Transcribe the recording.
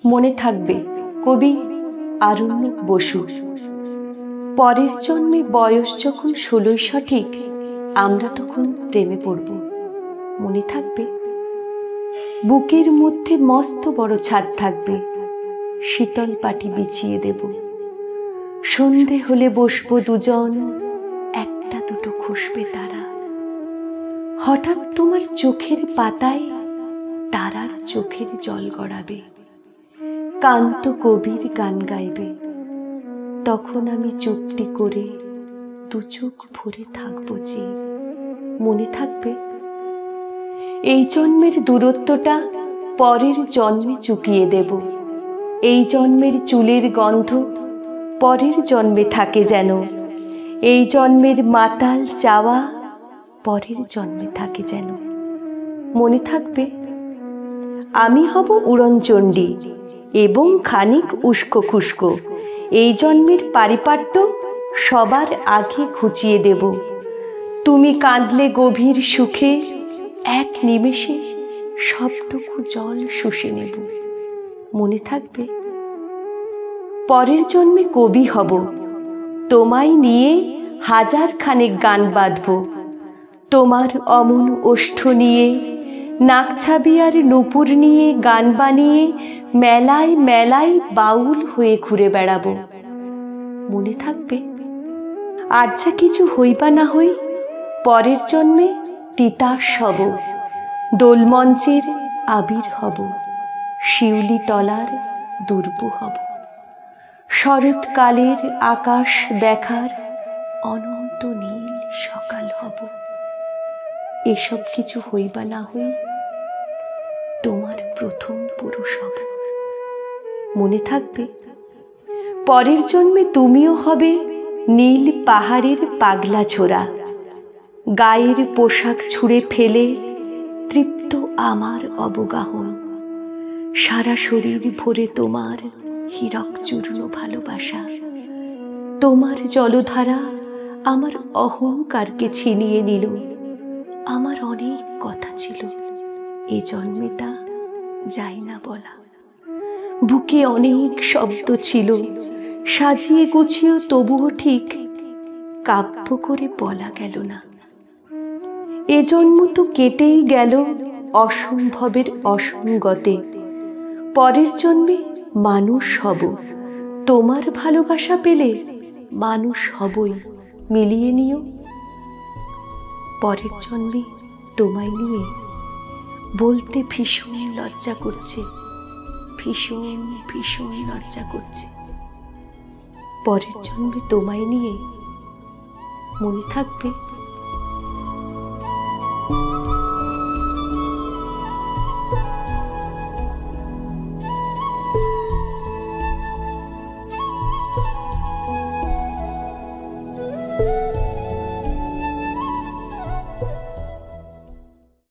মনে থাকবে কবি আরণ্যক বসু। পরের জন্মে বয়স যখন 16 সঠিক, আমরা তখন প্রেমে পড়ব। মনে থাকবে? বুকের মধ্যে মস্ত বড় ছাদ থাকবে, শীতল পাটি বিছিয়ে দেব। সন্ধে হলে বসবো দুজন, একটা দুটো খসবে তারা। হঠাৎ তোমার চোখের পাতায় তারার চোখের জল গড়াবে, কান্ত কবির গান গাইবে। তখন আমি চুপটি করে দু চোখ ভরে থাকবো যে। মনে থাকবে? এই জন্মের দূরত্বটা পরের জন্মে চুকিয়ে দেব। এই জন্মের চুলের গন্ধ পরের জন্মে থাকে যেন। এই জন্মের মাতাল চাওয়া পরের জন্মে থাকে যেন। মনে থাকবে? আমি হব উড়নচণ্ডী এবং খানিক উস্কো খুস্কো। এই জন্মের পারিপাট্য সবার আগে ঘুচিয়ে দেব। তুমি কাঁদলে গভীর সুখে, এক নিমেষে সবটুকু জল শুষে নেব। মনে থাকবে? পরের জন্মে কবি হব, তোমায় নিয়ে হাজার খানেক গান বাঁধব। তোমার অমন ওষ্ঠ নিয়ে, নাকছাবি আর নূপুর নিয়ে গান বানিয়ে মেলায় মেলায় বাউল হয়ে ঘুরে বেড়াবো। মনে থাকবে? আর যা কিছু হইবা না হই, পরের জন্মে তিতাস হব, দোলমঞ্চের আবির হব, শিউলি তলার দুর্ব হব, শরৎকালের আকাশ দেখার অনন্ত নীল সকাল হব। এসব কিছু হইবা না হই, তোমার প্রথম পুরুষ হব। মনে থাকবে? পরের জন্মে তুমিও হবে নীল পাহাড়ের পাগলা ছোড়া। গায়ের পোশাক ছুঁড়ে ফেলে তৃপ্ত আমার অবগাহন। সারা শরীর ভরে তোমার হীরক চূর্ণ ভালোবাসা। তোমার জলধারা আমার অহংকারকে ছিনিয়ে নিল। আমার অনেক কথা ছিল, এ জন্মে তা যাই না বলা। বুকে অনেক শব্দ ছিল, সাজিয়ে গুছিয়ে তবুও ঠিক কাব্য করে বলা গেল না। এ জন্ম তো কেটেই গেল অসম্ভবের অসঙ্গতে। পরের জন্মে মানুষ হব, তোমার ভালোবাসা পেলে মানুষ হবই, মিলিয়ে নিও। পরের জন্মে তোমায় নিয়ে বলতে ভীষণ লজ্জা করছে, ভীষণ ভীষণ লজ্জা করছে। পরের জন্মে তোমায় নিয়ে। মনে থাকবে?